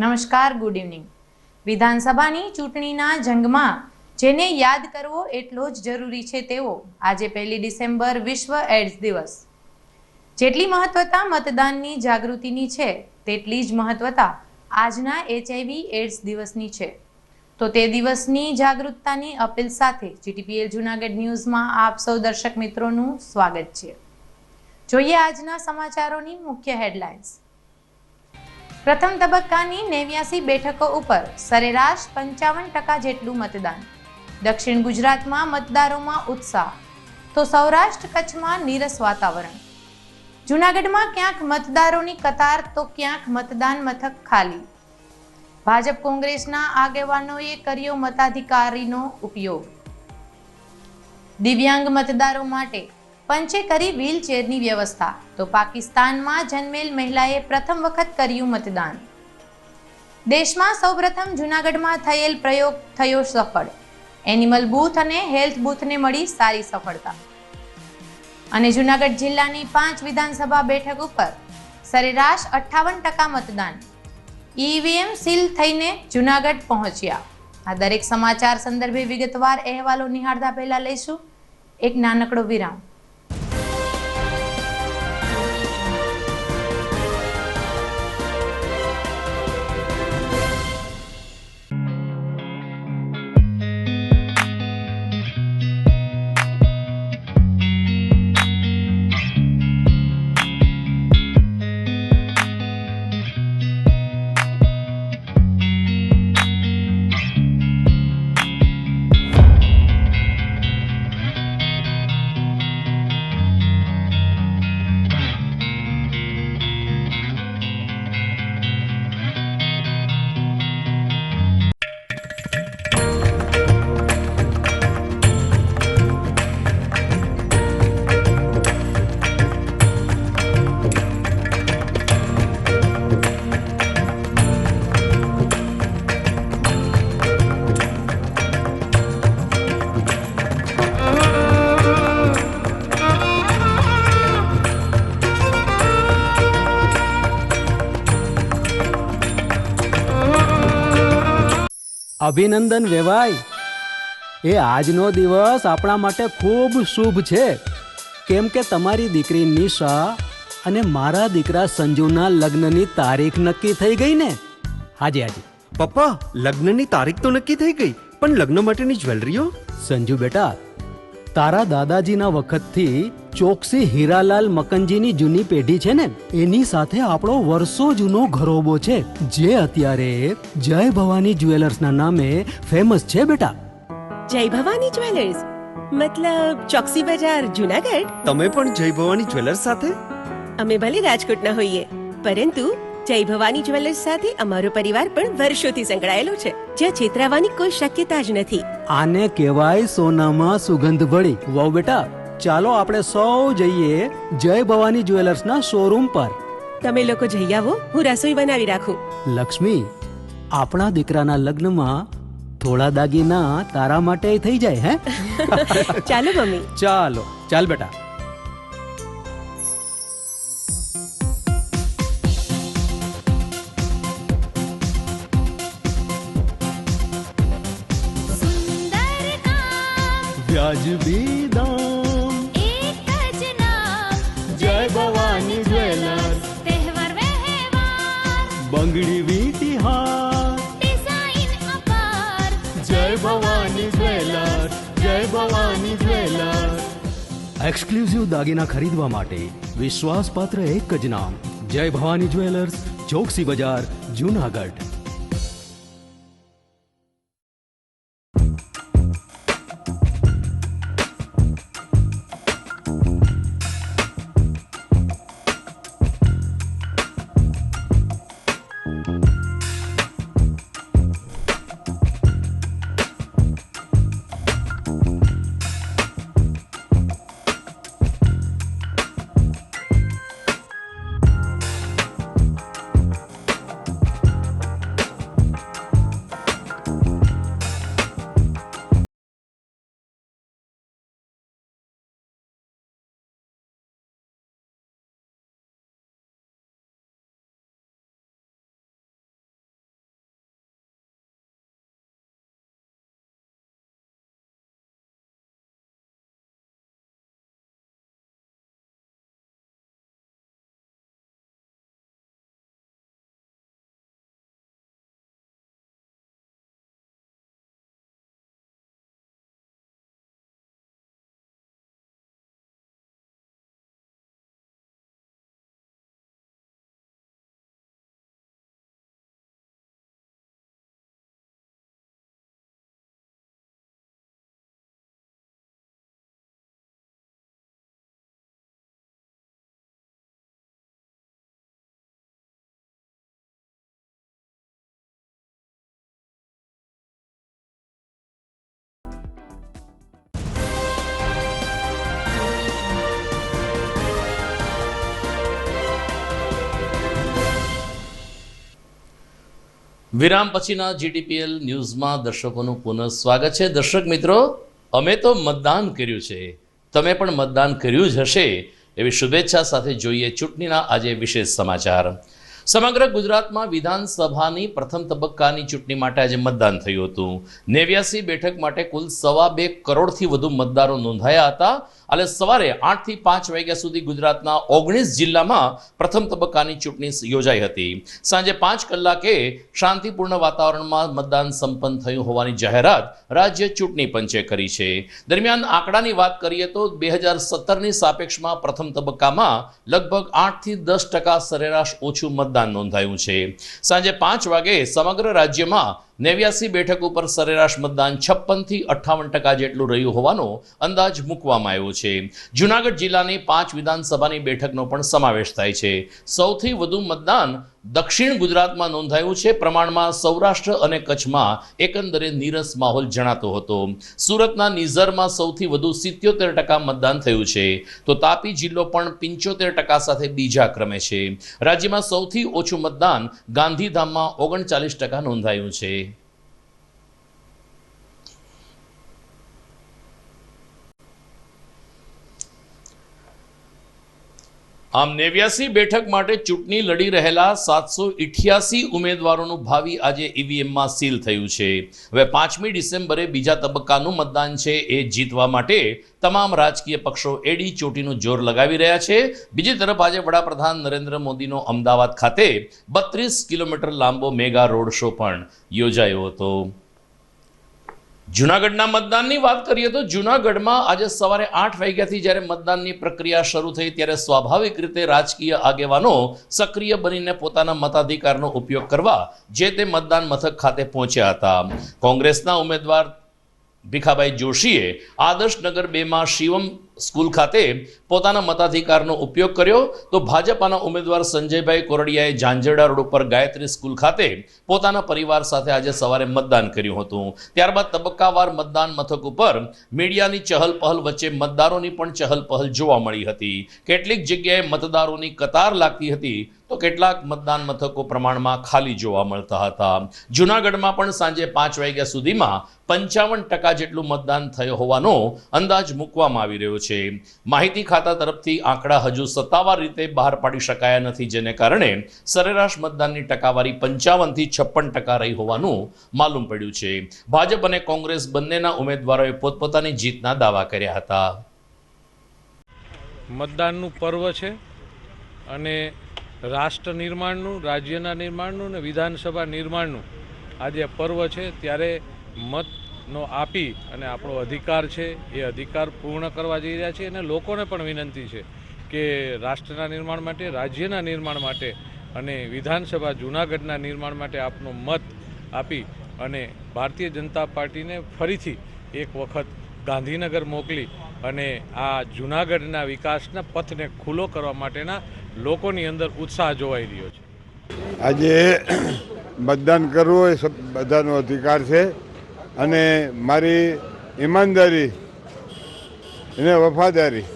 નમસ્કાર, good evening. વિધાનસભાની ચૂંટણીના જંગમાં જેને યાદ કરવો એટલો જ જરૂરી છે તેવો આજે 1 ડિસેમ્બર વિશ્વ એડ્સ દિવસ. જેટલી મહત્વતા મતદાનની જાગૃતિની છે તેટલી જ મહત્વતા આજના HIV એડ્સ દિવસની છે. તો તે દિવસની જાગૃતતાની અપીલ સાથે GTPL જૂનાગઢ ન્યૂઝમાં આપ સૌ દર્શક મિત્રોનું સ્વાગત છે. જોઈએ આજના સમાચારોની મુખ્ય હેડલાઇન્સ. પ્રથમ તબક્કાની 89 બેઠકો ઉપર સરેરાશ 55% જેટલું મતદાન. દક્ષિણ ગુજરાતમાં મતદારોમાં ઉત્સાહ તો સૌરાષ્ટ્ર કચ્છમાં નીરસ વાતાવરણ. જૂનાગઢમાં ક્યાંક મતદારોની કતાર તો ક્યાંક મતદાન મથક ખાલી. ભાજપ કોંગ્રેસના આગેવાનોએ કર્યો મતાધિકારીનો ઉપયોગ. દિવ્યાંગ મતદારો માટે પંચે કરી વ્હીલચેરની વ્યવસ્થા તો પાકિસ્તાનમાં જન્મેલ મહિલાએ પ્રથમ વખત કર્યું મતદાન. દેશમાં સૌપ્રથમ જૂનાગઢમાં થયેલ પ્રયોગ થયો સફળ. એનિમલ બૂથ અને હેલ્થ બૂથને મળી સારી સફળતા. અને જૂનાગઢ જિલ્લાની 5 વિધાનસભા બેઠક ઉપર સરેરાશ 58% મતદાન. EVM સીલ થઈને જૂનાગઢ પહોંચ્યા. આ દરેક સમાચાર સંદર્ભે વિગતવાર અહેવાલો નિહાળતા પહેલા લઈશું એક નાનકડો વિરામ. અભિનંદન વેવાય. એ આજનો દિવસ આપણા માટે ખૂબ શુભ છે, કેમ કે તમારી દીકરી નિશા અને મારા દીકરા સંજુના લગ્નની તારીખ નક્કી થઈ ગઈ ને. હાજી હાજી પપ્પા, લગ્નની તારીખ તો નક્કી થઈ ગઈ, પણ લગ્ન માટેની જ્વેલરીઓ? સંજુ બેટા, તારા દાદાજીના વખતથી ચોકસી હીરાલાલ મકનજીની જૂની પેઢી છે ને, એની સાથે આપણો વર્ષો જૂનો ઘરોબો છે, જે અત્યારે જય ભવાની જ્વેલર્સના નામે ફેમસ છે બેટા. જય ભવાની જ્વેલર્સ મતલબ ચોકસી બજાર જૂનાગઢ? તમે પણ જય ભવાની જ્વેલર્સ સાથે? અમે ભલે રાજકોટના હોઈએ, પરંતુ જય ભવાની જ્વેલર્સ સાથે અમારો પરિવાર પણ વર્ષોથી સંકળાયેલો છે, જ્યાં છેતરાવાની કોઈ શક્યતા જ નથી. આને કહેવાય સોનામાં સુગંધ ભળી. વાવ બેટા, ચાલો આપણે સૌ જઈએ જય ભવાની જ્વેલર્સના શોરૂમ પર. તમે લોકો જઈ આવો, હું રસોઈ બનાવી રાખું. લક્ષ્મી, આપણા દીકરાના લગ્નમાં થોડા દાગીના તારા માટે થઈ જાય. હે ચાલો મમ્મી. ચાલો ચાલ બેટા. વ્યાજબી દામ, એક જ નામ, જય ભવાની જ્વેલર્સ. તહેવાર વ્યવહાર, બંગડી વીટી હાર, ડિઝાઇન અપાર, જય ભવાની જ્વેલર્સ, જય ભવાની જ્વેલર્સ. એક્સક્લુઝિવ દાગીના ખરીદવા માટે વિશ્વાસપાત્ર એક જ નામ, જય ભવાની જ્વેલર્સ, ચોકસી બજાર, જૂનાગઢ. વિરામ પછીના જીટીપીએલ ન્યૂઝમાં દર્શકોનું પુનઃ સ્વાગત છે. દર્શક મિત્રો, અમે તો મતદાન કર્યું છે, તમે પણ મતદાન કર્યું જ હશે એવી શુભેચ્છા સાથે જોઈએ ચૂંટણીના આજે વિશેષ સમાચાર. સમગ્ર ગુજરાતમાં વિધાનસભાની પ્રથમ તબક્કાની ચૂંટણી માટે આજે મતદાન થયું હતું. 89 બેઠક માટે કુલ 2.25 કરોડથી વધુ મતદારો નોંધાયા હતા. અને સવારે 8 થી 5 વાગ્યા સુધી ગુજરાતના 19 જિલ્લામાં પ્રથમ તબક્કાની ચૂંટણી યોજાઈ હતી. સાંજે 5 કલાકે શાંતિપૂર્ણ વાતાવરણમાં મતદાન સંપન્ન થયું હોવાની જાહેરાત રાજ્ય ચૂંટણી પંચે કરી છે. દરમિયાન આંકડાની વાત કરીએ તો 2017ની સાપેક્ષમાં પ્રથમ તબક્કામાં લગભગ 8 થી 10% સરેરાશ ઓછું મતદાન નોંધાયું છે. સાંજે 5 વાગે સમગ્ર રાજ્યમાં 89 બેઠક ઉપર સરેરાશ મતદાન 56 થી 58% જેટલું રહ્યું હોવાનો અંદાજ મૂકવામાં આવ્યો છે. જૂનાગઢ જિલ્લાની 5 વિધાનસભાની બેઠકનો પણ સમાવેશ થાય છે. સૌથી વધુ મતદાન દક્ષિણ ગુજરાતમાં નોંધાયું છે. પ્રમાણમાં સૌરાષ્ટ્ર અને કચ્છમાં એકંદરે નીરસ માહોલ જણાતો હતો. સુરતના નિઝરમાં સૌથી વધુ 77% મતદાન થયું છે, તો તાપી જિલ્લો પણ 75% સાથે બીજા ક્રમે છે. રાજ્યમાં સૌથી ઓછું મતદાન ગાંધીધામમાં 39% નોંધાયું છે. આમ 89 બેઠક માટે ચૂંટણી લડી રહેલા 788 ઉમેદવારોનું ભાવિ આજે ઈવીએમમાં સીલ થયું છે. હવે 5મી ડિસેમ્બરે બીજા તબક્કાનું મતદાન છે એ જીતવા માટે તમામ રાજકીય પક્ષો એડી ચોટીનું જોર લગાવી રહ્યા છે. બીજી તરફ આજે વડાપ્રધાન નરેન્દ્ર મોદીનો અમદાવાદ ખાતે 32 કિલોમીટર લાંબો મેગા રોડ શો પણ યોજાયો હતો. જૂનાગઢના મતદાનની વાત કરીએ તો જૂનાગઢમાં આજે સવારે 8 વાગ્યાથી જ્યારે મતદાનની પ્રક્રિયા શરૂ થઈ ત્યારે સ્વાભાવિક રીતે રાજકીય આગેવાનો સક્રિય બનીને પોતાના મતાધિકારનો ઉપયોગ કરવા જે તે મતદાન મથક ખાતે પહોંચ્યા હતા. કોંગ્રેસના ઉમેદવાર ભીખાભાઈ જોશીએ આદર્શનગર 2માં શિવમ સ્કૂલ ખાતે પોતાના મતાધિકારનો ઉપયોગ કર્યો, તો ભાજપાના ઉમેદવાર સંજયભાઈ કોરડિયાએ ઝાંઝરડા રોડ ઉપર ગાયત્રી સ્કૂલ ખાતે પોતાના પરિવાર સાથે આજે સવારે મતદાન કર્યું હતું. ત્યારબાદ તબક્કાવાર મતદાન મથક ઉપર મીડિયાની ચહલપહલ વચ્ચે મતદારોની પણ ચહલપહલ જોવા મળી હતી. કેટલીક જગ્યાએ મતદારોની કતાર લાગતી હતી, તો કેટલાક મતદાન મથકો પ્રમાણમાં ખાલી જોવા મળતા હતા. જૂનાગઢમાં પણ સાંજે 5 વાગ્યા સુધીમાં 55% જેટલું મતદાન થયું હોવાનો અંદાજ મૂકવામાં આવી રહ્યો છે. માહિતી ખાતા તરફથી આંકડા હજુ સત્તાવાર રીતે બહાર પાડી શકાયા નથી, જેને કારણે સરેરાશ મતદાનની ટકાવારી 55 થી 56% રહી હોવાનું માલુમ પડ્યું છે. ભાજપ અને કોંગ્રેસ બંનેના ઉમેદવારોએ પોતપોતાની જીતના દાવા કર્યા હતા. મતદાનનું પર્વ છે અને રાષ્ટ્ર નિર્માણનું, રાજ્યના નિર્માણનું અને વિધાનસભા નિર્માણનું આજે પર્વ છે. ત્યારે મતનો આપી અને આપણો અધિકાર છે એ અધિકાર પૂર્ણ કરવા જઈ રહ્યા છે. અને લોકોને પણ વિનંતી છે કે રાષ્ટ્રના નિર્માણ માટે, રાજ્યના નિર્માણ માટે અને વિધાનસભા જૂનાગઢના નિર્માણ માટે આપનો મત આપી અને ભારતીય જનતા પાર્ટીને ફરીથી એક વખત ગાંધીનગર મોકલી અને આ જૂનાગઢના વિકાસના પથને ખુલ્લો કરવા માટેના લોકોની અંદર ઉત્સાહ જોવાઈ રહ્યો છે. આજે મતદાન કરવું એ બધાનો અધિકાર છે અને મારી ઈમાનદારી અને વફાદારી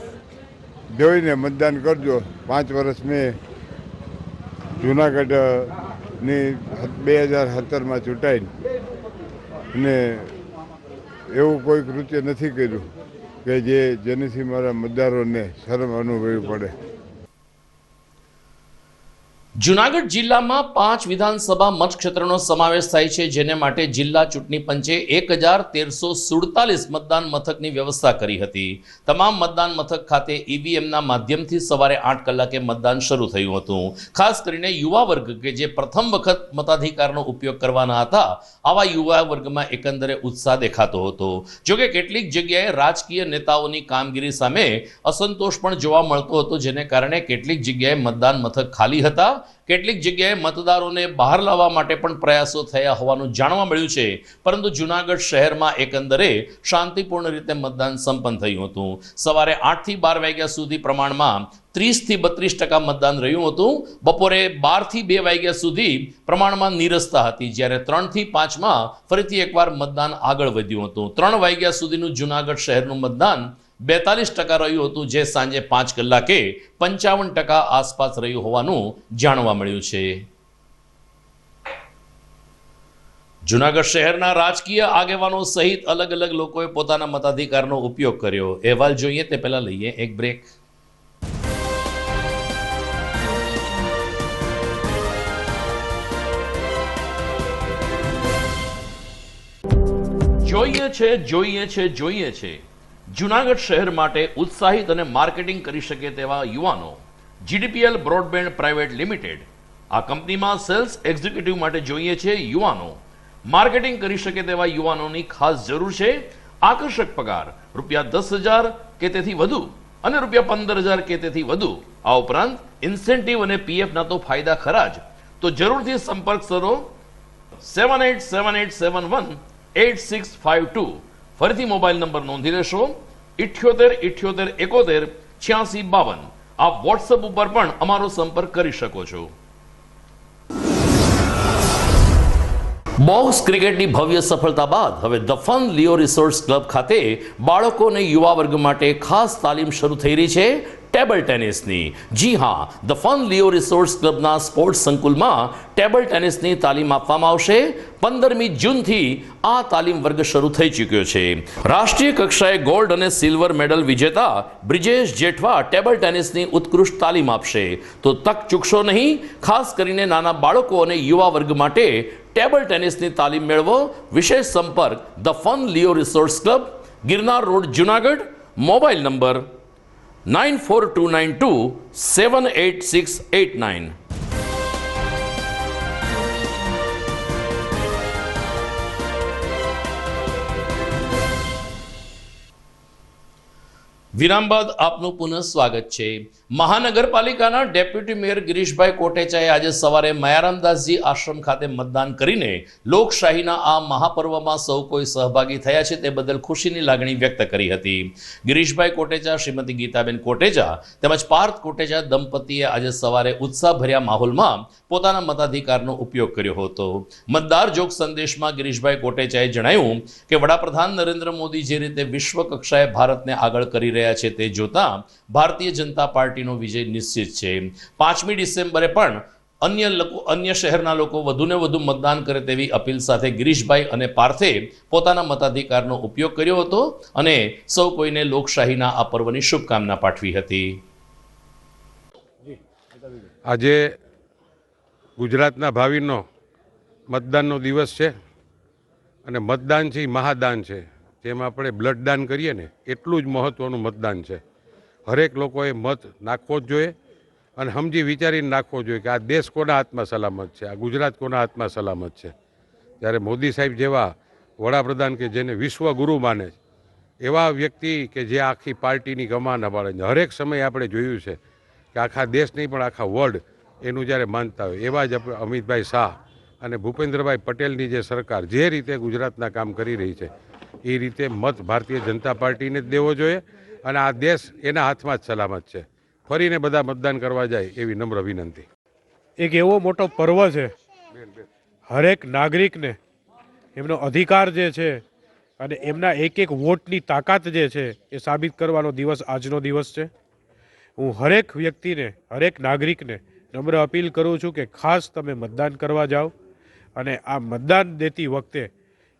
જોઈને મતદાન કરજો. 5 વર્ષ મેં જૂનાગઢની 2017માં ચૂંટાઈ અને એવું કોઈ કૃત્ય નથી કર્યું કે જેનાથી મારા મતદારોને શરમ અનુભવવી પડે. જૂનાગઢ જિલ્લામાં 5 વિધાનસભા મતક્ષેત્રનો સમાવેશ થાય છે, જેને માટે જિલ્લા ચૂંટણી પંચે 1347 મતદાન મથકની વ્યવસ્થા કરી હતી. તમામ મતદાન મથક ખાતે ઈવીએમના માધ્યમથી સવારે 8 કલાકે મતદાન શરૂ થયું હતું. ખાસ કરીને યુવા વર્ગ કે જે પ્રથમ વખત મતાધિકારનો ઉપયોગ કરવાના હતા, આવા યુવા વર્ગમાં એકંદરે ઉત્સાહ દેખાતો હતો. જોકે કેટલીક જગ્યાએ રાજકીય નેતાઓની કામગીરી સામે અસંતોષ પણ જોવા મળતો હતો, જેને કારણે કેટલીક જગ્યાએ મતદાન મથક ખાલી હતા. કેટલીક જગ્યાએ મતદારોને બહાર લાવવા માટે પણ પ્રયાસો થયા હોવાનું જાણવા મળ્યું છે. પરંતુ જૂનાગઢ શહેરમાં એકંદરે શાંતિપૂર્ણ રીતે મતદાન સંપન્ન થયું હતું. સવારે 8 થી 12 વાગ્યા સુધી પ્રમાણમાં 30 થી 32% મતદાન રહ્યું હતું. બપોરે 12 થી 2 વાગ્યા સુધી પ્રમાણમાં નીરસતા હતી, જ્યારે 3 થી 5માં ફરીથી એકવાર મતદાન આગળ વધ્યું હતું. 3 વાગ્યા સુધીનું જૂનાગઢ શહેરનું મતદાન 42% રહ્યું હતું, જે સાંજે 5 કલાકે 55% આસપાસ રહ્યું હોવાનું જાણવા મળ્યું છે. જૂનાગઢ શહેરના રાજકીય આગેવાનો સહિત અલગ અલગ લોકોએ પોતાના મતાધિકારનો ઉપયોગ કર્યો. અહેવાલ જોઈએ તે પહેલા લઈએ એક બ્રેક. જોઈએ છે જૂનાગઢ શહેર માટે ઉત્સાહિત અને માર્કેટિંગ કરી શકે તેવા યુવાનો. GDPL બ્રોડબેન્ડ પ્રાઇવેટ લિમિટેડ આ કંપનીમાં સેલ્સ એક્ઝિક્યુટિવ માટે જોઈએ છે યુવાનો. માર્કેટિંગ કરી શકે તેવા યુવાનોની ખાસ જરૂર છે. આકર્ષક પગાર ₹10,000 કે તેથી વધુ અને ₹15,000 કે તેથી વધુ. આ ઉપરાંત ઇન્સેન્ટિવ અને PF ના તો ફાયદા ખરા જ. તો જરૂરથી સંપર્ક કરો 7878718652. ફરીથી મોબાઈલ નંબર નોંધી લેશો 7878718652. આપ વોટ્સએપ ઉપર પણ અમારો સંપર્ક કરી શકો છો. બોક્સ ક્રિકેટની ભવ્ય સફળતા બાદ હવે the Fun Leo resorts club ખાતે બાળકો અને યુવા વર્ગ માટે ખાસ તાલીમ શરૂ થઈ રહી છે ટેબલ ટેનિસની. જી હા, ધ ફન લિયો રિસોર્ટ્સ ક્લબના સ્પોર્ટ્સ સંકુલમાં ટેબલ ટેનિસની તાલીમ આપવામાં આવશે. 15મી જૂનથી આ તાલીમ વર્ગ શરૂ થઈ ચૂક્યો છે. રાષ્ટ્રીય કક્ષાએ ગોલ્ડ અને સિલ્વર મેડલ વિજેતા બ્રિજેશ જેઠવા ટેબલ ટેનિસની ઉત્કૃષ્ટ તાલીમ આપશે. તો તક ચૂકશો નહીં. ખાસ કરીને નાના બાળકો અને યુવા વર્ગ માટે ટેબલ ટેનિસની તાલીમ મેળવો. વિશેષ સંપર્ક the Fun Leo resorts club, Girnar road, Junagadh. Mobile number 9429278689. વિરામ બાદ આપનું પુનઃ સ્વાગત છે. મહાનગરપાલિકાના ડેપ્યુટી મેયર ગિરીશભાઈ કોટેચાએ આજે સવારે મયારામદાસજી આશ્રમ ખાતે મતદાન કરીને લોકશાહીના આ મહાપર્વમાં સૌ કોઈ સહભાગી થયા છે તે બદલ ખુશીની લાગણી વ્યક્ત કરી હતી. ગિરીશભાઈ કોટેચા, શ્રીમતી ગીતાબેન કોટેચા તેમજ પાર્થ કોટેચા દંપતીએ આજે સવારે ઉત્સાહભર્યા માહોલમાં પોતાના મતાધિકારનો ઉપયોગ કર્યો હતો. મતદાર જોગ સંદેશમાં ગિરીશભાઈ કોટેચાએ જણાવ્યું કે વડાપ્રધાન નરેન્દ્ર મોદી જે રીતે વિશ્વ કક્ષાએ ભારતને આગળ કરી રહ્યા છે તે જોતા ભારતીય જનતા પાર્ટીનો વિજય નિશ્ચિત છે. 5મી ડિસેમ્બરે પણ અન્ય શહેરના લોકો વધુને વધુ મતદાન કરે તેવી અપીલ સાથે ગિરીશભાઈ અને પાર્થે પોતાના મતાધિકારનો ઉપયોગ કર્યો હતો અને સૌ કોઈને લોકશાહીના આ પર્વની શુભકામના પાઠવી હતી. આજે ગુજરાતના ભાવિનો મતદાનનો દિવસ છે અને મતદાન છે એ મહાદાન છે. જેમ આપણે બ્લડ દાન કરીએ ને એટલું જ મહત્ત્વનું મતદાન છે. હરેક લોકોએ મત નાખવો જ જોઈએ અને સમજી વિચારીને નાખવો જોઈએ કે આ દેશ કોના હાથમાં સલામત છે, આ ગુજરાત કોના હાથમાં સલામત છે. જ્યારે મોદી સાહેબ જેવા વડાપ્રધાન કે જેને વિશ્વગુરુ માને છે એવા વ્યક્તિ કે જે આખી પાર્ટીની કમાન સંભાળે છે, હરેક સમયે આપણે જોયું છે કે આખા દેશ નહીં પણ આખા વર્લ્ડ એનું જ્યારે માનતા હોય એવા જ અમિતભાઈ શાહ અને ભૂપેન્દ્રભાઈ પટેલની જે સરકાર જે રીતે ગુજરાતના કામ કરી રહી છે એ રીતે મત ભારતીય જનતા પાર્ટીને જ દેવો જોઈએ અને આ દેશ એના હાથમાં જ સલામત છે. ફરીને બધા મતદાન કરવા જાય એવી નમ્ર વિનંતી. એક એવો મોટો પર્વ છે, હરેક નાગરિકને એમનો અધિકાર જે છે અને એમના એક એક વોટની તાકાત જે છે એ સાબિત કરવાનો દિવસ આજનો દિવસ છે. હું હરેક વ્યક્તિને, હરેક નાગરિકને નમ્ર અપીલ કરું છું કે ખાસ તમે મતદાન કરવા જાઓ અને આ મતદાન દેતી વખતે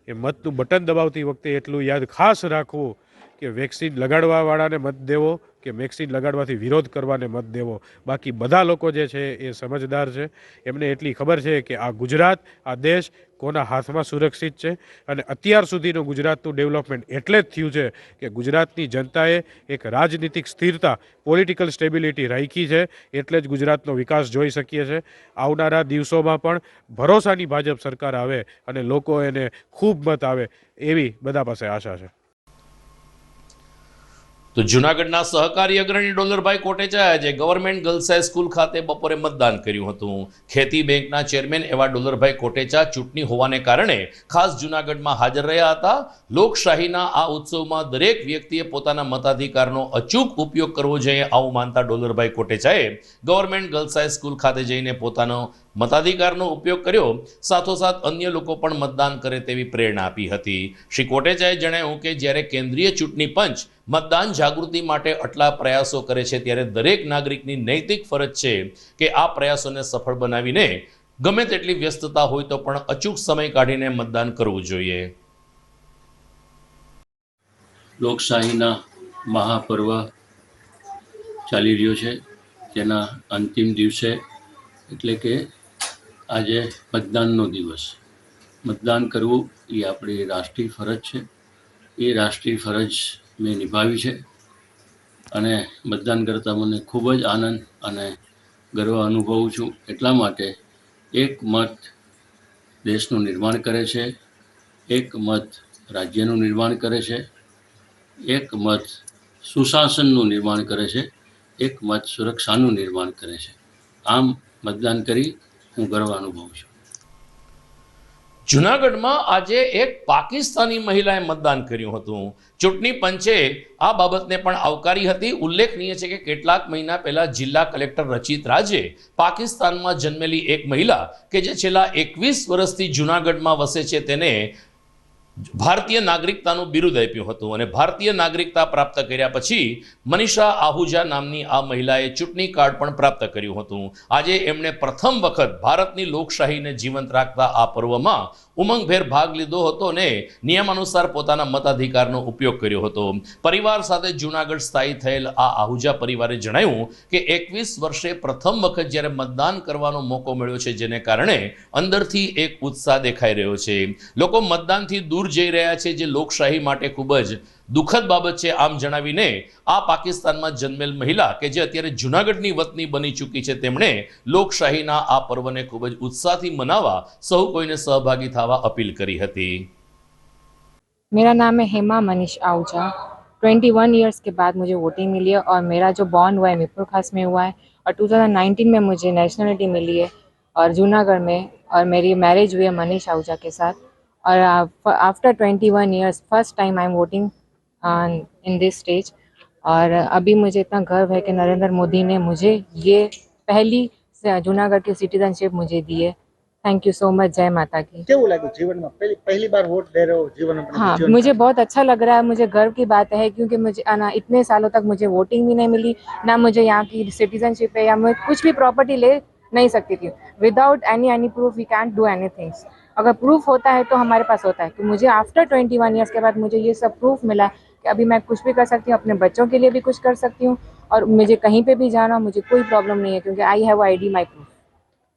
એ મતનું બટન દબાવતી વખતે એટલું યાદ ખાસ રાખવું કે વેક્સિન લગાડવાવાળાને મત દેવો કે વેક્સિન લગાડવાથી વિરોધ કરવાને મત દેવો. બાકી બધા લોકો જે છે એ સમજદાર છે, એમને એટલી ખબર છે કે આ ગુજરાત, આ દેશ કોના હાથમાં સુરક્ષિત છે અને અત્યાર સુધીનું ગુજરાતનું ડેવલપમેન્ટ એટલે જ થયું છે કે ગુજરાતની જનતાએ એક રાજનીતિક સ્થિરતા, પોલિટિકલ સ્ટેબિલિટી રાખી છે, એટલે જ ગુજરાતનો વિકાસ જોઈ શકીએ છીએ. આવનારા દિવસોમાં પણ ભરોસાની ભાજપ સરકાર આવે અને લોકો એને ખૂબ મત આવે એવી બધા પાસે આશા છે. તો જૂનાગઢના સહકારી અગ્રણી ડોલરભાઈ કોટેચાએ આજે ગવર્મેન્ટ ગર્લ્સ હાઈસ્કૂલ ખાતે બપોરે મતદાન કર્યું હતું. ખેતી બેંકના ચેરમેન એવા ડોલરભાઈ કોટેચા ચૂંટણી હોવાને કારણે ખાસ જૂનાગઢમાં હાજર રહ્યા હતા. લોકશાહીના આ ઉત્સવમાં દરેક વ્યક્તિએ પોતાના મતાધિકારનો અચૂક ઉપયોગ કરવો જોઈએ આવું માનતા ડોલરભાઈ કોટેચાએ ગવર્મેન્ટ ગર્લ્સ હાઈસ્કૂલ ખાતે જઈને પોતાનો મતાધિકારનો ઉપયોગ કર્યો. સાથોસાથ અન્ય લોકો પણ મતદાન કરે તેવી પ્રેરણા આપી હતી. શ્રી કોટેચાએ જણાવ્યું કે જ્યારે કેન્દ્રીય ચૂંટણી પંચ મતદાન જાગૃતિ માટે આટલા પ્રયાસો કરે છે ત્યારે દરેક નાગરિકની નૈતિક ફરજ છે કે આ પ્રયાસોને સફળ બનાવીને ગમે તેટલી વ્યસ્તતા હોય તો પણ અચૂક સમય કાઢીને મતદાન કરવું જોઈએ. લોકશાહીના મહાપર્વ ચાલી રહ્યો છે, તેના અંતિમ દિવસે એટલે કે આજે મતદાનનો દિવસ. મતદાન કરવું એ આપણી રાષ્ટ્રીય ફરજ છે. એ રાષ્ટ્રીય ફરજ મેં નિભાવી છે અને મતદાન કરતાં મને ખૂબ જ આનંદ અને ગર્વ અનુભવું છું. એટલા માટે એક મત દેશનું નિર્માણ કરે છે, એક મત રાજ્યનું નિર્માણ કરે છે, એક મત સુશાસનનું નિર્માણ કરે છે, એક મત સુરક્ષાનું નિર્માણ કરે છે. આમ મતદાન કરી હું ગર્વ અનુભવું છું. જૂનાગઢમાં આજે એક પાકિસ્તાની મહિલાએ મતદાન કર્યું હતું. ચૂંટણી પંચે આ બાબતને પણ આવકારી હતી. ઉલ્લેખનીય છે કે કેટલાક મહિના પહેલા જિલ્લા કલેક્ટર રચિત રાજે પાકિસ્તાનમાં જન્મેલી એક મહિલા કે જે છેલ્લા 21 વર્ષથી જૂનાગઢમાં વસે છે તેને ભારતીય નાગરિકતાનું બિરુદ આપ્યું હતું અને ભારતીય નાગરિકતા પ્રાપ્ત કર્યા પછી મનીષા આહુજા નામની આ મહિલાએ ચૂંટણી કાર્ડ પણ પ્રાપ્ત કર્યું હતું. આજે એમણે પ્રથમ વખત ભારતની લોકશાહીને જીવંત રાખતા આ પર્વમાં ઉમંગભેર ભાગ લીધો હતો અને નિયમાનુસાર પોતાના મતાધિકારનો ઉપયોગ કર્યો હતો. પરિવાર સાથે જૂનાગઢ સ્થાયી થયેલ આ આહુજા પરિવારે જણાવ્યું કે 21 વર્ષે પ્રથમ વખત જ્યારે મતદાન કરવાનો મોકો મળ્યો છે, જેને કારણે અંદરથી એક ઉત્સાહ દેખાઈ રહ્યો છે. લોકો મતદાનથી દૂર જઈ રહ્યા છે, જે લોકશાહી માટે ખૂબ જ દુઃખદ બાબત છે. આમ જણાવીને આ પાકિસ્તાનમાં જન્મેલ મહિલા કે જે અત્યારે જૂનાગઢની વતની બની ચૂકી છે, તેમણે લોકશાહીના આ પર્વને ખૂબ જ ઉત્સાહથી મનાવવા સૌ કોઈને સહભાગી થવા अपील करी थी. मेरा नाम है हेमा मनीष आहूजा. 21 इयर्स के बाद मुझे वोटिंग मिली है और मेरा जो बॉर्न हुआ है मीरपुर खास में हुआ है और 2019 में मुझे नेशनलिटी मिली है और जूनागढ़ में, और मेरी मैरिज हुई है मनीष आहूजा के साथ. और after 21 years first time I am voting in this stage. और अभी मुझे इतना गर्व है कि नरेंद्र मोदी ने मुझे ये पहली जूनागढ़ की सिटीजनशिप मुझे दी है. Thank you so much. जय माता की. क्या लगा जीवन में पहली बार वोट दे रहे हो जीवन में? हाँ, मुझे बहुत अच्छा लग रहा है. मुझे गर्व की बात है क्योंकि मुझे ना इतने सालों तक मुझे वोटिंग भी नहीं मिली, ना मुझे यहाँ की सिटीजनशिप है, या मैं कुछ भी प्रॉपर्टी ले नहीं सकती थी. Without any proof we can't do anything. अगर प्रूफ होता है तो हमारे पास होता है. तो मुझे आफ्टर 21 ईयर्स के बाद मुझे ये सब प्रूफ मिला कि अभी मैं कुछ भी कर सकती हूँ, अपने बच्चों के लिए भी कुछ कर सकती हूँ, और मुझे कहीं पे भी जाना मुझे कोई प्रॉब्लम नहीं है क्योंकि I have ID my proof.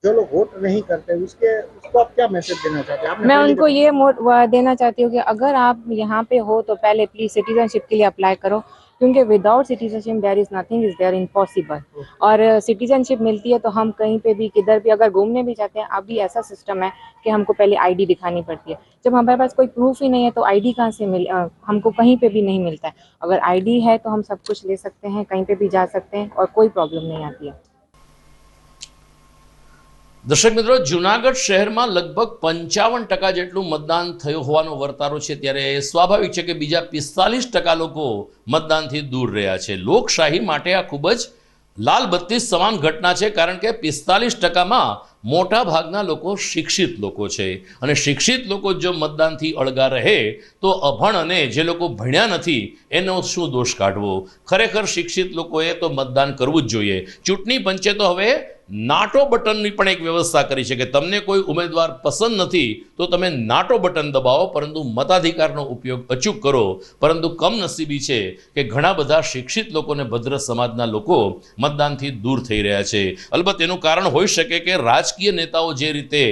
जो लोग वोट नहीं करते उसको आप क्या मैसेज देना चाहते हैं? मैं उनको ये देना चाहती हूँ कि अगर आप यहाँ पे हो तो पहले प्लीज सिटीजनशिप के लिए अप्लाई करो, क्योंकि without citizenship there is nothing is there impossible. और सिटीजनशिप मिलती है तो हम कहीं पे भी किधर भी अगर घूमने भी जाते हैं, अभी ऐसा सिस्टम है कि हमको पहले ID दिखानी पड़ती है. जब हमारे पास कोई प्रूफ ही नहीं है तो ID कहाँ से हमको कहीं पे भी नहीं मिलता है. अगर ID है तो हम सब कुछ ले सकते हैं, कहीं पे भी जा सकते हैं और कोई प्रॉब्लम नहीं आती है. દર્શક મિત્રો, જૂનાગઢ શહેરમાં લગભગ 55% જેટલું મતદાન થયું હોવાનો વર્તારો છે, ત્યારે સ્વાભાવિક છે કે બીજા 45% લોકો મતદાનથી દૂર રહ્યા છે. લોકશાહી માટે આ ખૂબ જ લાલ બત્તી સમાન ઘટના છે, કારણ કે 45%માં મોટા ભાગના લોકો શિક્ષિત લોકો છે અને શિક્ષિત લોકો જો મતદાનથી અળગા રહે તો અભણ અને જે લોકો ભણ્યા નથી એનો શું દોષ કાઢવો. ખરેખર શિક્ષિત લોકોએ તો મતદાન કરવું જ જોઈએ. ચૂંટણી પંચે તો હવે નાટો બટનની પણ એક વ્યવસ્થા કરી છે કે તમને કોઈ ઉમેદવાર પસંદ નથી તો તમે નાટો બટન દબાવો, પરંતુ મતાધિકારનો ઉપયોગ અચૂક કરો. પરંતુ કમનસીબી છે કે ઘણા બધા શિક્ષિત લોકોને ભદ્ર સમાજના લોકો મતદાનથી દૂર થઈ રહ્યા છે. અલબત્ત એનું કારણ હોઈ શકે કે રાજકીય નેતાઓ જે રીતે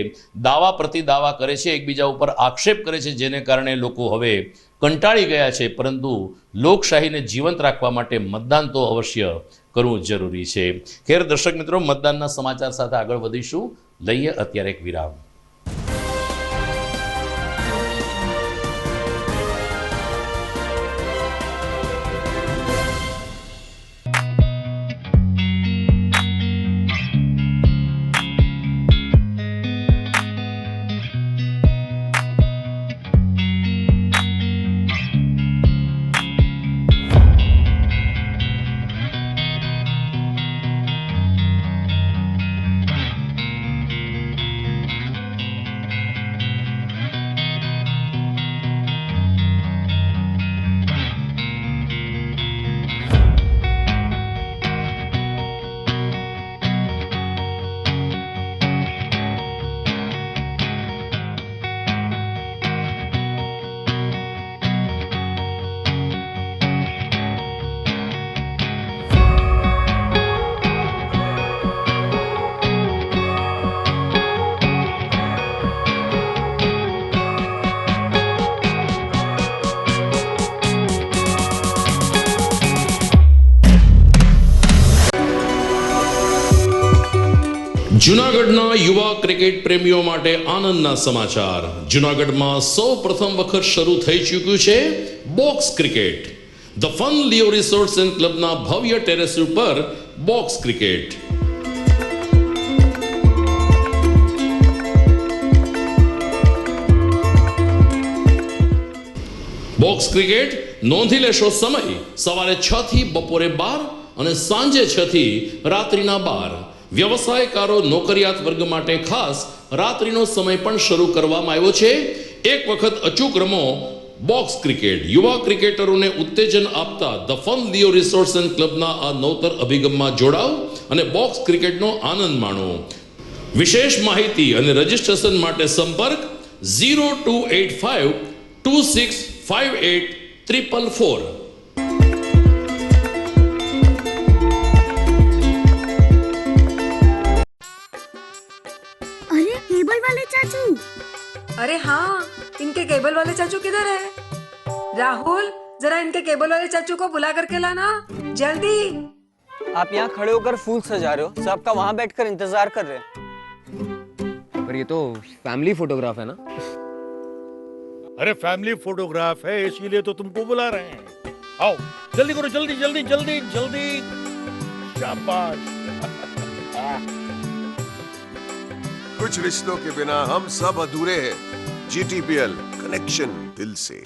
દાવા પ્રતિ દાવા કરે છે, એકબીજા ઉપર આક્ષેપ કરે છે, જેને કારણે લોકો હવે કંટાળી ગયા છે. પરંતુ લોકશાહીને જીવંત રાખવા માટે મતદાન તો અવશ્ય કરવું જરૂરી છે. ખેર દર્શક મિત્રો, મતદાનના સમાચાર સાથે આગળ વધીશું. લઈએ અત્યારે એક વિરામ. જૂનાગઢના યુવા ક્રિકેટ પ્રેમીઓ માટે આનંદના સમાચાર. જૂનાગઢમાં સૌ પ્રથમ વખત શરૂ થઈ ચૂક્યું છે box cricket. The Fun Leo Resorts and ક્લબના ભવ્ય ટેરેસ ઉપર બોક્સ ક્રિકેટ. બોક્સ ક્રિકેટ નોંધી લેશો સમય સવારે 6 થી બપોરે 12 અને સાંજે 6 થી રાત્રિના 12. વ્યવસાયકારો નોકરિયાત વર્ગ માટે ખાસ રાત્રિનો સમય પણ શરૂ કરવામાં આવ્યો છે. એક વખત અચૂક રમો બોક્સ ક્રિકેટ. યુવા ક્રિકેટરોને ઉત્તેજન આપતા the Fun Leo Resorts and ક્લબના આ નવતર અભિગમમાં જોડાઓ અને બોક્સ ક્રિકેટનો આનંદ માણો. વિશેષ માહિતી અને રજિસ્ટ્રેશન માટે સંપર્ક 0285 2658 अरे केबल वाले चाचू। अरे हाँ, इनके केबल वाले चाचू किधर है? राहुल, जरा इनके केबल वाले चाचू को बुला करके लाना जल्दी। आप यहाँ खड़े होकर फूल सजा रहे हो, सबका वहाँ बैठकर इंतजार कर रहे हैं। पर ये तो फैमिली फोटोग्राफ है ना? अरे फैमिली फोटोग्राफ है इसीलिए तो तुमको बुला रहे हैं। आओ जल्दी करो, जल्दी जल्दी जल्दी जल्दी। शाबाश। कुछ रिश्तों के बिना हम सब अधूरे हैं। GTPL कनेक्शन दिल से।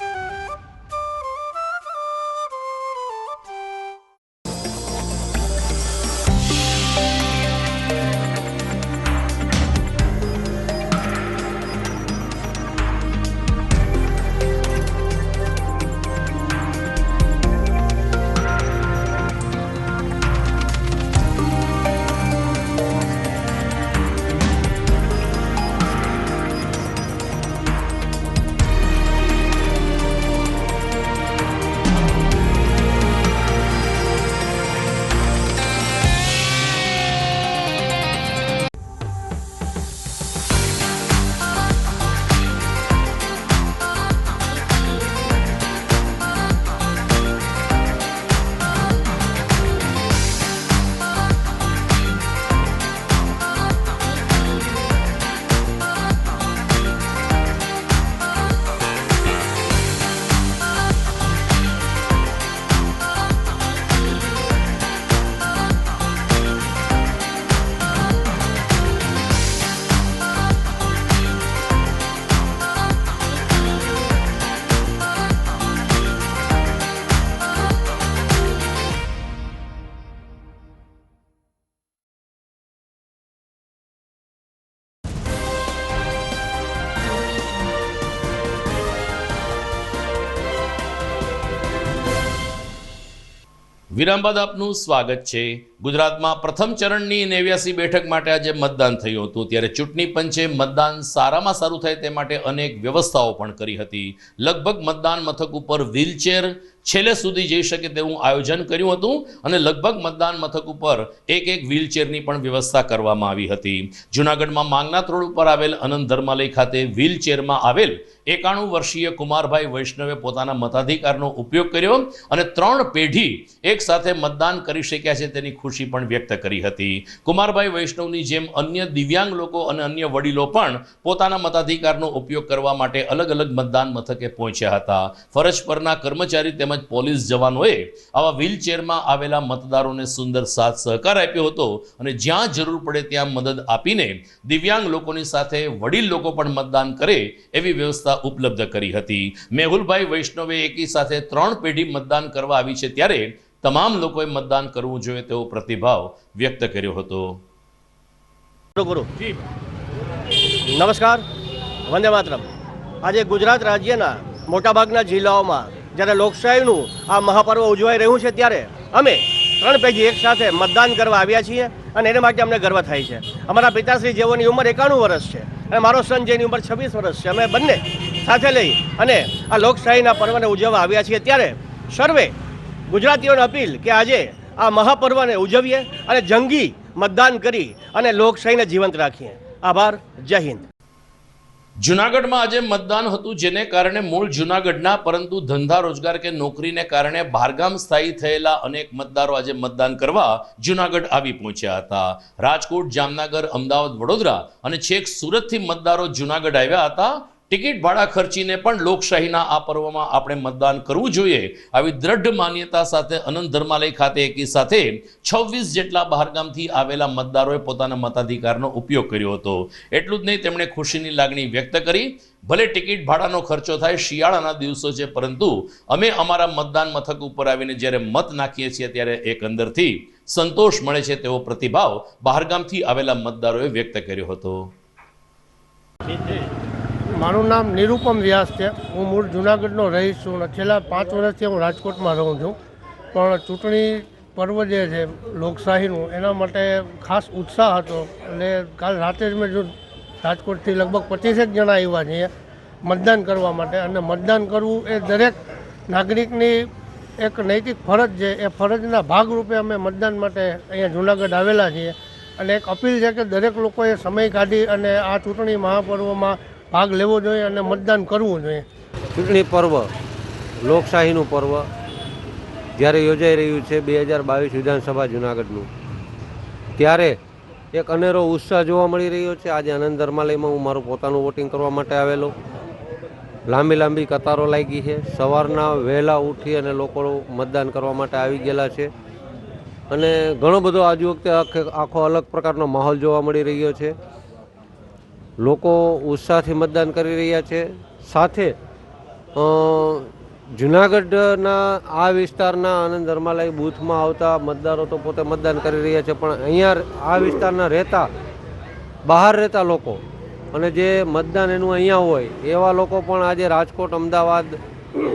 વિરામ બાદ આપનું સ્વાગત છે. ગુજરાતમાં પ્રથમ ચરણની 89 બેઠક માટે આજે મતદાન થયું હતું. ત્યારે ચૂંટણી પંચે મતદાન સારામાં સારું થાય તે માટે અનેક વ્યવસ્થાઓ પણ કરી હતી. લગભગ મતદાન મથક ઉપર વ્હીલચેર છેલ્લે સુધી જઈ શકે તેવું આયોજન કર્યું હતું અને લગભગ મતદાન મથક ઉપર એક વ્હીલચેરની પણ વ્યવસ્થા કરવામાં આવી હતી. જૂનાગઢમાં માંગનાથ રોડ ઉપર આવેલ અનંત ધર્માલય ખાતે વ્હીલચેરમાં આવેલ 91 વર્ષીય કુમારભાઈ વૈષ્ણવે પોતાના મતાધિકારનો ઉપયોગ કર્યો અને 3 પેઢી એક સાથે મતદાન કરી શક્યા છે તેની ખુશી પણ વ્યક્ત કરી હતી. કુમારભાઈ વૈષ્ણવની જેમ અન્ય દિવ્યાંગ લોકો અને અન્ય વડીલો પણ પોતાના મતાધિકારનો ઉપયોગ કરવા માટે અલગ અલગ મતદાન મથકે પહોંચ્યા હતા. ફરજ પરના કર્મચારી તેમજ પોલીસ જવાનોએ આવા વ્હીલચેરમાં આવેલા મતદારોને સુંદર સાથ સહકાર આપ્યો હતો અને જ્યાં જરૂર પડે ત્યાં મદદ આપીને દિવ્યાંગ લોકોની સાથે વડીલ લોકો પણ મતદાન કરે એવી વ્યવસ્થા ઉપલબ્ધ કરી હતી. મેહુલભાઈ વૈષ્ણવે એકી સાથે 3 પેઢી મતદાન કરવા આવી છે ત્યારે તમામ લોકોએ મતદાન કરવું જોઈએ તેવો પ્રતિભાવ વ્યક્ત કર્યો હતો. નમસ્કાર, વંદે માતરમ. આજે ગુજરાત રાજ્યના મોટાભાગના જિલ્લાઓમાં જ્યારે લોકશાહીનું આ મહાપર્વ ઉજવાઈ રહ્યું છે ત્યારે અમે 3 પેઢી એક સાથે મતદાન કરવા આવ્યા છીએ અને એને માટે અમને ગર્વ થાય છે. અમારા પિતાશ્રી જેઓની ઉંમર 91 વર્ષ છે અને મારો સન જેની ઉંમર 26 વર્ષ છે. અમે બંને સાથે લઈ અને આ લોકશાહીના પર્વને ઉજવવા આવ્યા છીએ. ત્યારે સર્વે ગુજરાતીઓને અપીલ કે આજે આ મહાપર્વને ઉજવીએ અને જંગી મતદાન કરી અને લોકશાહીને જીવંત રાખીએ. આભાર. જય હિન્દ. જૂનાગઢમાં આજે મતદાન હતું, જેને કારણે મૂળ જૂનાગઢના પરંતુ ધંધા રોજગાર કે નોકરીને કારણે બહારગામ સ્થાયી થયેલા અનેક મતદારો આજે મતદાન કરવા જૂનાગઢ આવી પહોંચ્યા હતા. રાજકોટ, જામનગર, અમદાવાદ, વડોદરા અને છેક સુરતથી મતદારો જૂનાગઢ આવ્યા હતા. ટિકિટ ભાડા ખર્ચીને પણ લોકશાહીના આ પર્વમાં આપણે મતદાન કરવું જોઈએ, આવી દ્રઢ માન્યતા સાથે અનંત ધર્માલય ખાતે એકી સાથે 26 જેટલા બહારગામથી આવેલા મતદારોએ પોતાના મતાધિકારનો ઉપયોગ કર્યો હતો. એટલું જ નહીં, તેમણે ખુશીની લાગણી વ્યક્ત કરી. ભલે ટિકિટ ભાડાનો ખર્ચો થાય, શિયાળાના દિવસો છે, પરંતુ અમે અમારા મતદાન મથક ઉપર આવીને જ્યારે મત નાખીએ છીએ ત્યારે એક અંદરથી સંતોષ મળે છે તેવો પ્રતિભાવ બહારગામથી આવેલા મતદારોએ વ્યક્ત કર્યો હતો. મારું નામ નિરૂપમ વ્યાસ છે. હું મૂળ જૂનાગઢનો રહીશ છું અને છેલ્લા 5 વર્ષથી હું રાજકોટમાં રહું છું. પણ ચૂંટણી પર્વ જે છે લોકશાહીનું, એના માટે ખાસ ઉત્સાહ હતો. એટલે કાલ રાતે જ મેં રાજકોટથી લગભગ 25 જણા આવ્યા છીએ મતદાન કરવા માટે. અને મતદાન કરવું એ દરેક નાગરિકની એક નૈતિક ફરજ છે. એ ફરજના ભાગરૂપે અમે મતદાન માટે અહીંયા જૂનાગઢ આવેલા છીએ. અને એક અપીલ છે કે દરેક લોકોએ સમય કાઢી અને આ ચૂંટણી મહાપર્વમાં ભાગ લેવો જોઈએ અને મતદાન કરવું જોઈએ. ચૂંટણી પર્વ, લોકશાહીનું પર્વ જ્યારે યોજાઈ રહ્યું છે 2022 વિધાનસભા જૂનાગઢનું, ત્યારે એક અનેરો ઉત્સાહ જોવા મળી રહ્યો છે. આજે આનંદ ધર્માલયમાં હું મારું પોતાનું વોટિંગ કરવા માટે આવેલો. લાંબી કતારો લાગી છે. સવારના વહેલા ઉઠી અને લોકો મતદાન કરવા માટે આવી ગયેલા છે. અને ઘણો બધો આજ વખતે આખો અલગ પ્રકારનો માહોલ જોવા મળી રહ્યો છે. લોકો ઉત્સાહથી મતદાન કરી રહ્યા છે. સાથે જૂનાગઢના આ વિસ્તારના આનંદ ધર્માલય બૂથમાં આવતા મતદારો તો પોતે મતદાન કરી રહ્યા છે, પણ અહીંયા આ વિસ્તારના બહાર રહેતા લોકો અને જે મતદાન એનું અહીંયા હોય એવા લોકો પણ આજે રાજકોટ, અમદાવાદ,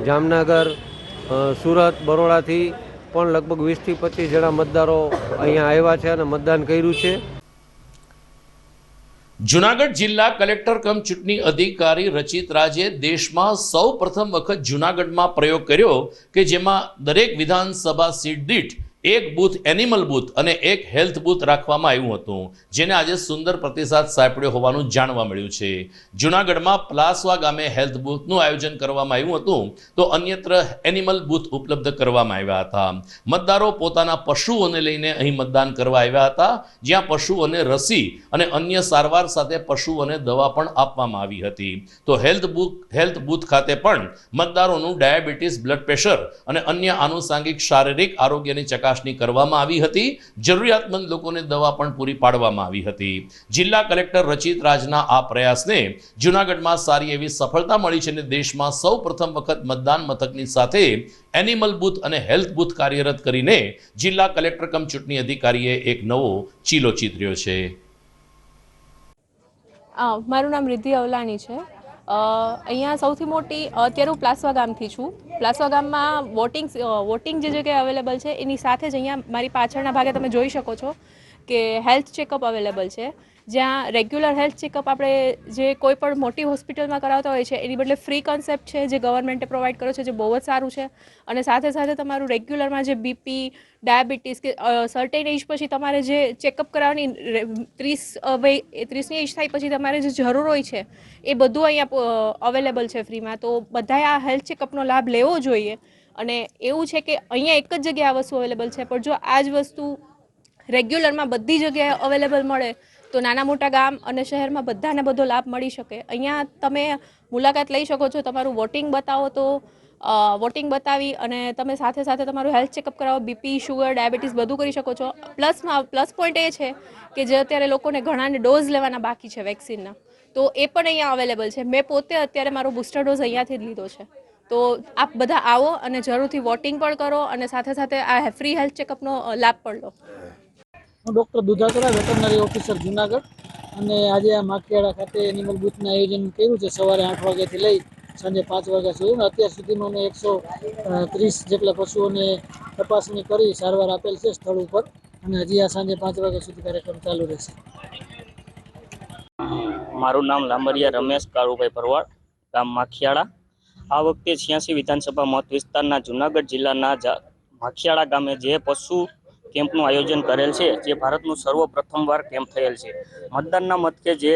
જામનગર, સુરત, બરોડાથી પણ લગભગ 20 થી 25 જણા મતદારો અહીંયા આવ્યા છે અને મતદાન કર્યું છે. જૂનાગઢ જિલ્લા કલેક્ટર કમ ચૂંટણી અધિકારી રચિત રાજે દેશમાં સૌ પ્રથમ વખત જૂનાગઢમાં પ્રયોગ કર્યો કે જેમાં દરેક વિધાનસભા સીટ દીઠ એક બૂથ એનિમલ બૂથ અને એક હેલ્થ બૂથ રાખવામાં આવ્યું હતું, જેને આજે સુંદર પ્રતિસાદ સાંપડ્યો હોવાનું જાણવા મળ્યું છે. જૂનાગઢમાં પ્લાસવા ગામે હેલ્થ બૂથનું આયોજન કરવામાં આવ્યું હતું, તો અન્યત્ર એનિમલ બૂથ ઉપલબ્ધ કરવામાં આવ્યા હતા. મતદારો પોતાના પશુઓને લઈને અહીં મતદાન કરવા આવ્યા હતા, જ્યાં પશુઓને રસી અને અન્ય સારવાર સાથે પશુઓને દવા પણ આપવામાં આવી હતી. તો હેલ્થ બૂથ ખાતે પણ મતદારોનું ડાયાબિટીસ, બ્લડ પ્રેશર અને અન્ય આનુષાંગિક શારીરિક આરોગ્યની ચકાસણી કરવામાં આવી હતી. જરૂરિયાતમંદ લોકોને દવા પણ પૂરી પાડવામાં આવી હતી. જિલ્લા કલેક્ટર રચિત રાજના આ પ્રયાસને જૂનાગઢમાં સારી એવી સફળતા મળી છે અને દેશમાં સૌ પ્રથમ વખત મતદાન મથકની સાથે એનિમલ બૂથ અને હેલ્થ બૂથ કાર્યરત કરીને જિલ્લા કલેક્ટર કમ ચૂંટણી અધિકારીએ એક નવો ચીલો ચીતર્યો છે. મારું નામ રિદ્ધિ અવલાણી છે. અહીંયા સૌથી મોટી અત્યારે હું પ્લાસવા ગામથી છું. પ્લાસવા ગામમાં વોટિંગ જે જગ્યાએ અવેલેબલ છે એની સાથે જ અહીંયા મારી પાછળના ભાગે તમે જોઈ શકો છો કે હેલ્થ ચેકઅપ અવેલેબલ છે, જ્યાં રેગ્યુલર હેલ્થ ચેકઅપ આપણે જે કોઈ પણ મોટી હોસ્પિટલમાં કરાવતા હોય છે એની બદલે ફ્રી કન્સેપ્ટ છે જે ગવર્મેન્ટે પ્રોવાઈડ કર્યો છે, જે બહુ જ સારું છે. અને સાથે સાથે તમારું રેગ્યુલરમાં જે બીપી, ડાયાબિટીસ કે સર્ટેન એજ પછી તમારે જે ચેકઅપ કરાવવાની 30ની એજ થાય પછી તમારે જે જરૂર હોય છે એ બધું અહીંયા અવેલેબલ છે ફ્રીમાં. તો બધાએ આ હેલ્થ ચેકઅપનો લાભ લેવો જોઈએ. અને એવું છે કે અહીંયા એક જ જગ્યાએ આ વસ્તુ અવેલેબલ છે, પણ જો આ જ વસ્તુ રેગ્યુલરમાં બધી જગ્યાએ અવેલેબલ મળે તો નાના મોટા ગામ અને શહેરમાં બધાને બધો લાભ મળી શકે. અહીંયા તમે મુલાકાત લઈ શકો છો, તમારું વોટિંગ બતાવો તો વોટિંગ બતાવી અને તમે સાથે સાથે તમારું હેલ્થ ચેકઅપ કરાવો, બીપી, શુગર, ડાયાબિટીસ બધું કરી શકો છો. પ્લસ પોઈન્ટ એ છે કે જે અત્યારે લોકોને ઘણાને ડોઝ લેવાના બાકી છે વેક્સિનના, તો એ પણ અહીંયા અવેલેબલ છે. મેં પોતે અત્યારે મારો બૂસ્ટર ડોઝ અહીંયાથી જ લીધો છે. તો આપ બધા આવો અને જરૂરથી વોટિંગ પણ કરો અને સાથે સાથે આ ફ્રી હેલ્થ ચેકઅપનો લાભ પણ લો. હું ડૉક્ટર દુધાતરા, વેટરનરી ઓફિસર જુનાગઢ, અને આજે આ માખીયાળા ખાતે એનિમલ બૂથનું આયોજન કર્યું છે સવારે 8 વાગ્યાથી લઈ સાંજે 5 વાગ્યા સુધી. અત્યાર સુધીમાં મેં 130 જેટલા પશુઓને તપાસણી કરી સારવાર આપેલ છે સ્થળ ઉપર, અને હજી આ સાંજે 5 વાગ્યા સુધી કાર્યક્રમ ચાલુ રહેશે. મારું નામ લાંબરિયા રમેશ કાળુભાઈ ભરવાડ, ગામ માખીયાળા. આ વખતે 86 વિધાનસભા મત વિસ્તારના જૂનાગઢ જિલ્લાના માખીયાળા ગામે જે પશુ કેમ્પનું આયોજન કરેલ છે, જે ભારતનું સર્વપ્રથમવાર કેમ્પ થયેલ છે. મતદાનના મથકે જે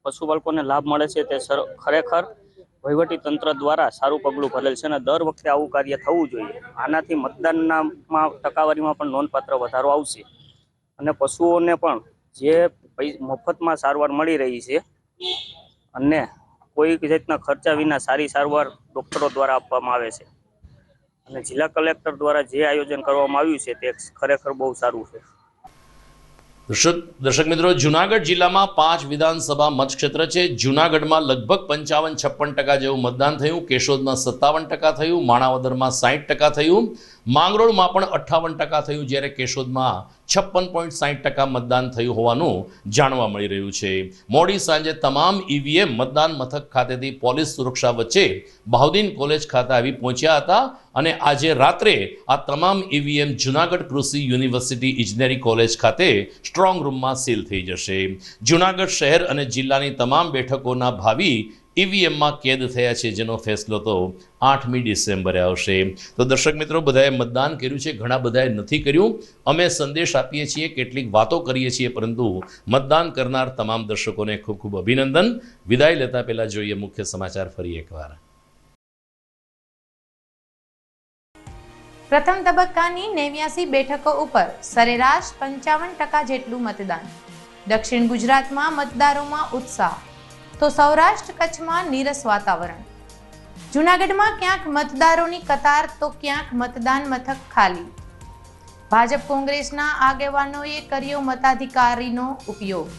પશુપાલકોને લાભ મળે છે તે ખરેખર વહીવટી તંત્ર દ્વારા સારું પગલું ભરેલ છે અને દર વખતે આવું કાર્ય થવું જોઈએ. આનાથી મતદાનમાં ટકાવારીમાં પણ નોંધપાત્ર વધારો આવશે અને પશુઓને પણ જે મફતમાં સારવાર મળી રહી છે અને કોઈ જાતના ખર્ચા વિના સારી સારવાર ડૉક્ટરો દ્વારા આપવામાં આવે છે અને જિલ્લા કલેક્ટર દ્વારા જે આયોજન કરવામાં આવ્યું છે તે ખરેખર બહુ સારું છે. દર્શક મિત્રો, જુનાગઢ જિલ્લામાં 5 વિધાનસભા મતક્ષેત્ર છે. જુનાગઢમાં લગભગ 55-56% જેવું મતદાન થયું, કેશોદમાં 57% થયું, માણાવદરમાં 60% થયું, માંગરોળમાં પણ 58% થયું, જ્યારે કેશોદમાં 56.60% મતદાન થયું હોવાનું જાણવા મળી રહ્યું છે. મોડી સાંજે તમામ ઈવીએમ મતદાન મથક ખાતેથી પોલીસ સુરક્ષા વચ્ચે બહાઉદ્દીન કોલેજ ખાતે આવી પહોંચ્યા હતા અને આજે રાત્રે આ તમામ ઈવીએમ જુનાગઢ કૃષિ યુનિવર્સિટી ઇજનેરી કોલેજ ખાતે સ્ટ્રોંગ રૂમમાં સીલ થઈ જશે. જુનાગઢ શહેર અને જિલ્લાની તમામ બેઠકોના ભાવિ ઈવીએમમાં કેદ થયા છે, જેનો ફેસલો તો 8મી ડિસેમ્બરે આવશે. તો દર્શક મિત્રો, બધાએ મતદાન કર્યું છે, ઘણા બધાએ નથી કર્યું. અમે સંદેશ આપીએ છીએ, કેટલીક વાતો કરીએ છીએ, પરંતુ મતદાન કરનાર તમામ દર્શકોને ખૂબ ખૂબ અભિનંદન. વિદાય લેતા પહેલા જોઈએ મુખ્ય સમાચાર ફરી એકવાર. પ્રથમ તબક્કાની 89 બેઠકો ઉપર સરેરાશ 55% જેટલું મતદાન. દક્ષિણ ગુજરાતમાં મતદારોમાં ઉત્સાહ તો સૌરાષ્ટ્ર કચ્છમાં નીરસ વાતાવરણ. જૂનાગઢમાં ક્યાંક મતદારોની કતાર તો ક્યાંક મતદાન મથક ખાલી. ભાજપ કોંગ્રેસના આગેવાનોએ કર્યો મતાધિકારીનો ઉપયોગ.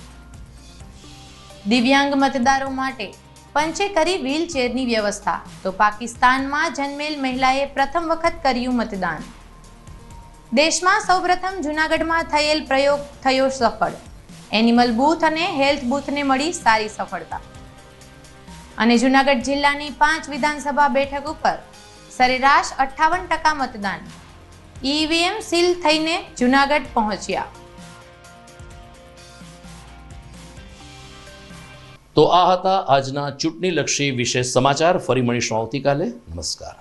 દિવ્યાંગ મતદારો માટે પંચે કરી વ્હીલચેરની વ્યવસ્થા તો પાકિસ્તાનમાં જન્મેલ મહિલાએ પ્રથમ વખત કર્યું મતદાન. દેશમાં સૌપ્રથમ જૂનાગઢમાં થયેલ પ્રયોગ થયો સફળ. એનિમલ બૂથ અને હેલ્થ બૂથને મળી સારી સફળતા. અને જૂનાગઢ જિલ્લાની 5 વિધાનસભા બેઠક ઉપર સરેરાશ 58% મતદાન. ઈવીએમ સીલ થઈને જૂનાગઢ પહોંચ્યા. તો આ હતા આજના ચૂંટણીલક્ષી વિશેષ સમાચાર. ફરી મળીશું આવતીકાલે. નમસ્કાર.